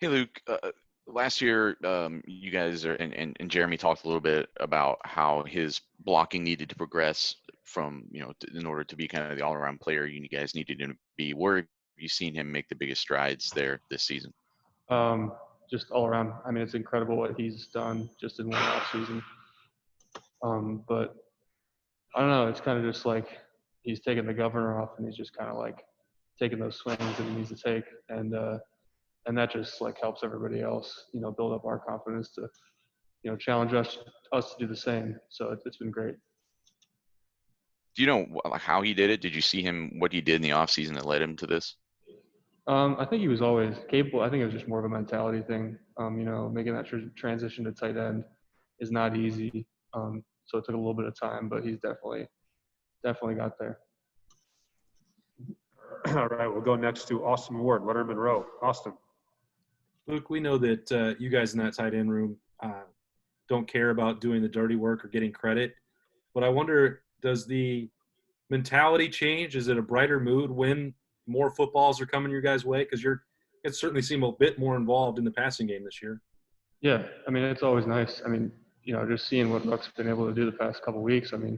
Hey, Luke. Last year, you guys and Jeremy talked a little bit about how his blocking needed to progress from, in order to be kind of the all-around player you guys needed him to be. Where have you seen him make the biggest strides there this season? Um, just all around. I mean, it's incredible what he's done just in one off season. But I don't know. It's kind of just like he's taking the governor off, and he's just kind of like taking those swings that he needs to take, and that just like helps everybody else, build up our confidence to, challenge us to do the same. So it's been great. Do you know how he did it? Did you see him, what he did in the offseason that led him to this? I think he was always capable. I think it was just more of a mentality thing. Making that transition to tight end is not easy. So it took a little bit of time, but he's definitely got there. All right, we'll go next to Austin Ward, Letterman Row. Austin. Luke, we know that you guys in that tight end room don't care about doing the dirty work or getting credit. But I wonder, does the mentality change? Is it a brighter mood when more footballs are coming your guys' way? Because it certainly seemed a bit more involved in the passing game this year. Yeah, I mean, it's always nice. I mean, just seeing what Ruck's been able to do the past couple of weeks. I mean,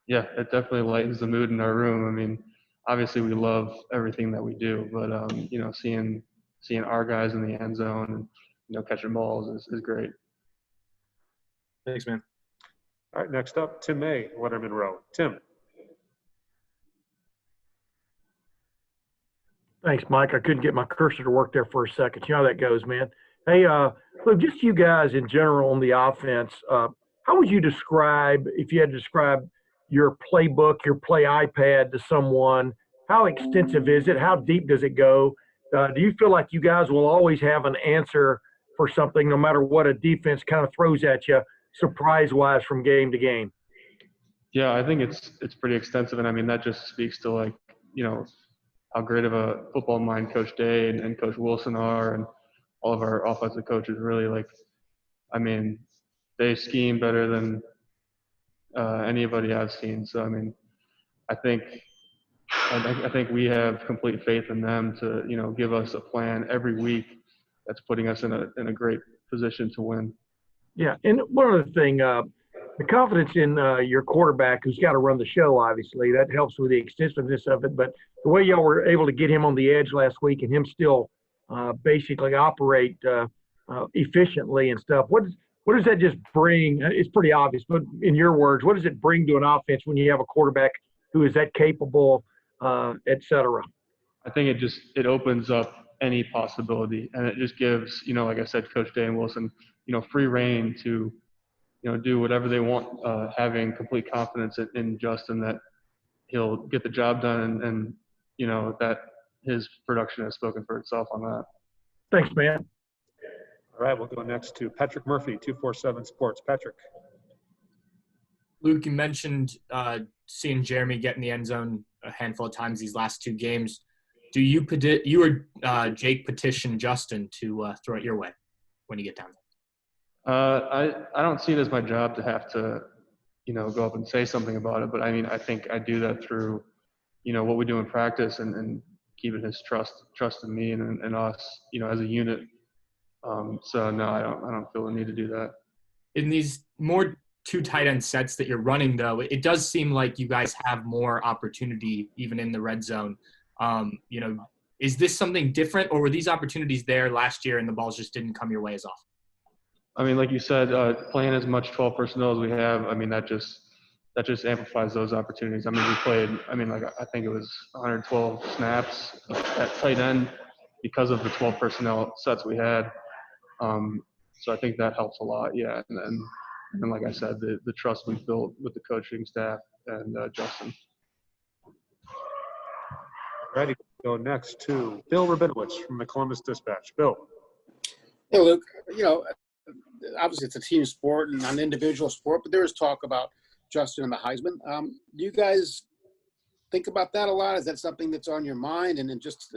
yeah, it definitely lightens the mood in our room. I mean, obviously we love everything that we do, but seeing our guys in the end zone and catching balls is great. Thanks, man. All right, next up, Tim May, Letterman Row. Tim. Thanks, Mike. I couldn't get my cursor to work there for a second. You know how that goes, man. Hey, look, just you guys in general on the offense, how would you describe, if you had to describe your playbook, your play iPad to someone, how extensive is it? How deep does it go? Do you feel like you guys will always have an answer for something no matter what a defense kind of throws at you, surprise-wise from game to game? Yeah, I think it's pretty extensive, and I mean that just speaks to like how great of a football mind Coach Day and Coach Wilson are, and all of our offensive coaches really like. I mean, they scheme better than anybody I've seen. So I mean, I think we have complete faith in them to give us a plan every week that's putting us in a great position to win. Yeah, and one other thing, the confidence in your quarterback, who's got to run the show, obviously, that helps with the extensiveness of it. But the way y'all were able to get him on the edge last week and him still basically operate efficiently and stuff, what does that just bring? It's pretty obvious, but in your words, what does it bring to an offense when you have a quarterback who is that capable, et cetera? I think it opens up any possibility, and it just gives, like I said, Coach Day and Wilson, free reign to, do whatever they want, having complete confidence in Justin that he'll get the job done, and that his production has spoken for itself on that. Thanks, man. All right, we'll go next to Patrick Murphy, 247 Sports. Patrick. Luke, you mentioned seeing Jeremy get in the end zone a handful of times these last two games. Do you or Jake petition Justin to throw it your way when you get down there? I don't see it as my job to have to, go up and say something about it. But I mean, I think I do that through, what we do in practice and keeping his trust in me and us, as a unit. So no, I don't feel the need to do that. In these more two tight end sets that you're running, though, it does seem like you guys have more opportunity even in the red zone. Is this something different, or were these opportunities there last year and the balls just didn't come your way as often? I mean, like you said, playing as much 12 personnel as we have, I mean, that just amplifies those opportunities. I mean, we played, I think it was 112 snaps at tight end because of the 12 personnel sets we had. So I think that helps a lot, yeah. And then like I said, the trust we've built with the coaching staff and Justin. Ready to go next to Bill Rabinowitz from the Columbus Dispatch. Bill. Hey, Luke, obviously it's a team sport and not an individual sport, but there is talk about Justin and the Heisman. Do you guys think about that a lot? Is that something that's on your mind? And then just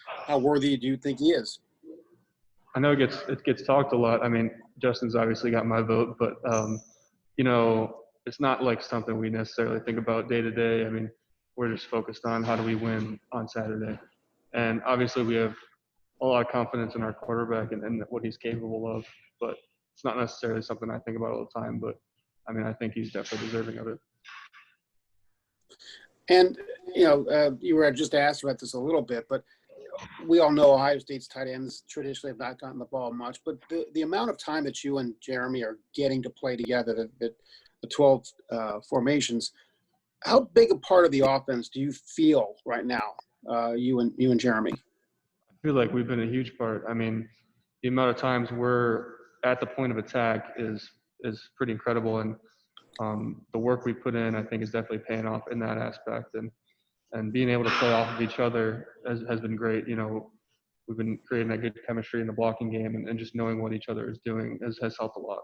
how worthy do you think he is? I know it gets talked a lot. I mean, Justin's obviously got my vote, but it's not like something we necessarily think about day to day. I mean, we're just focused on how do we win on Saturday. And obviously we have a lot of confidence in our quarterback and what he's capable of. But it's not necessarily something I think about all the time. But I mean, I think he's definitely deserving of it. And, you were just asked about this a little bit, but we all know Ohio State's tight ends traditionally have not gotten the ball much. But the amount of time that you and Jeremy are getting to play together, the 12 formations, how big a part of the offense do you feel right now, you and Jeremy? I feel like we've been a huge part. I mean, the amount of times we're at the point of attack is pretty incredible. And the work we put in, I think, is definitely paying off in that aspect. And being able to play off of each other has been great. We've been creating that good chemistry in the blocking game, and just knowing what each other is doing has helped a lot.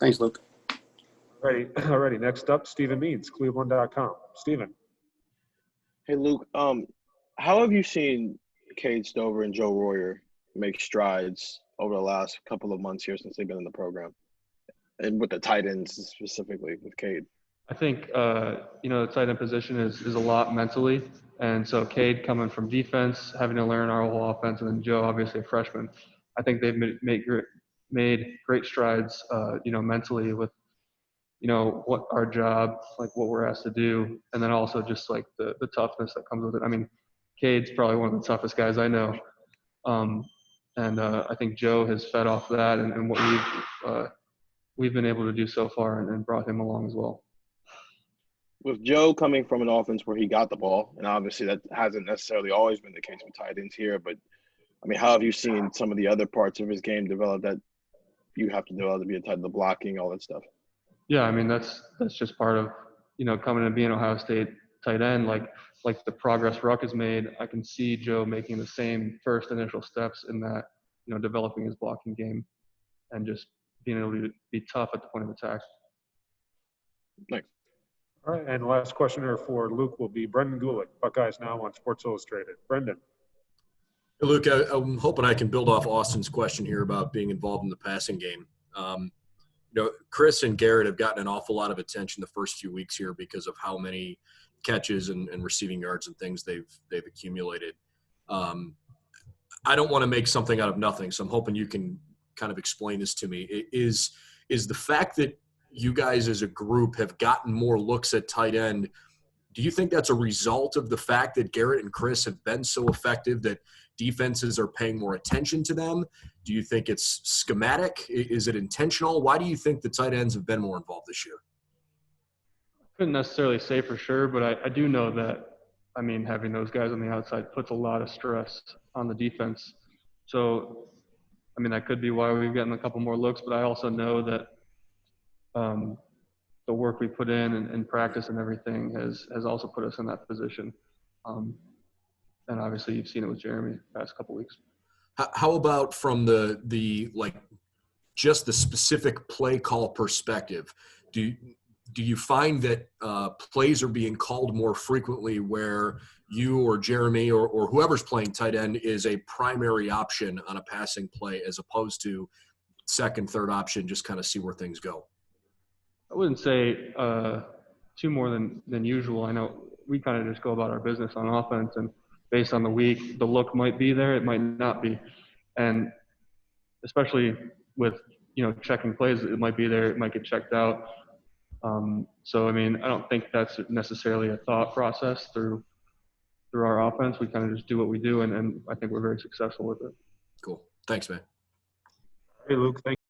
Thanks, Luke. Alrighty. Next up, Stephen Means, Cleveland.com. Stephen. Hey, Luke. How have you seen Cade Stover and Joe Royer make strides over the last couple of months here since they've been in the program, and with the tight ends specifically with Cade? I think the tight end position is a lot mentally, and so Cade coming from defense, having to learn our whole offense, and then Joe, obviously a freshman. I think they've made great strides, mentally with what our job, like what we're asked to do, and then also just like the toughness that comes with it. I mean, Cade's probably one of the toughest guys I know, and I think Joe has fed off that and what we've been able to do so far, and brought him along as well. With Joe coming from an offense where he got the ball, and obviously that hasn't necessarily always been the case with tight ends here, but I mean, how have you seen some of the other parts of his game develop that you have to develop to be a tight end, the blocking, all that stuff? Yeah, I mean, that's just part of, coming and being Ohio State tight end, like the progress Ruck has made. I can see Joe making the same first initial steps in that, developing his blocking game and just being able to be tough at the point of attack. Thanks. All right, and the last questioner for Luke will be Brendan Gulick, Buckeyes Now on Sports Illustrated. Brendan. Hey, Luke, I'm hoping I can build off Austin's question here about being involved in the passing game. Chris and Garrett have gotten an awful lot of attention the first few weeks here because of how many catches and receiving yards and things they've accumulated. I don't want to make something out of nothing, so I'm hoping you can kind of explain this to me. Is the fact that you guys as a group have gotten more looks at tight end, do you think that's a result of the fact that Garrett and Chris have been so effective that defenses are paying more attention to them? Do you think it's schematic? Is it intentional? Why do you think the tight ends have been more involved this year? I couldn't necessarily say for sure, but I do know that, I mean, having those guys on the outside puts a lot of stress on the defense. So, I mean, that could be why we've gotten a couple more looks, but I also know that the work we put in practice and everything has also put us in that position. And obviously you've seen it with Jeremy the past couple weeks. How about from the just the specific play call perspective? Do you find that plays are being called more frequently where you or Jeremy or whoever's playing tight end is a primary option on a passing play as opposed to second, third option, just kind of see where things go? I wouldn't say too more than usual. I know we kind of just go about our business on offense, and based on the week, the look might be there, it might not be. And especially with, checking plays, it might be there, it might get checked out. So, I mean, I don't think that's necessarily a thought process through our offense. We kind of just do what we do, and I think we're very successful with it. Cool. Thanks, man. Hey, Luke, thank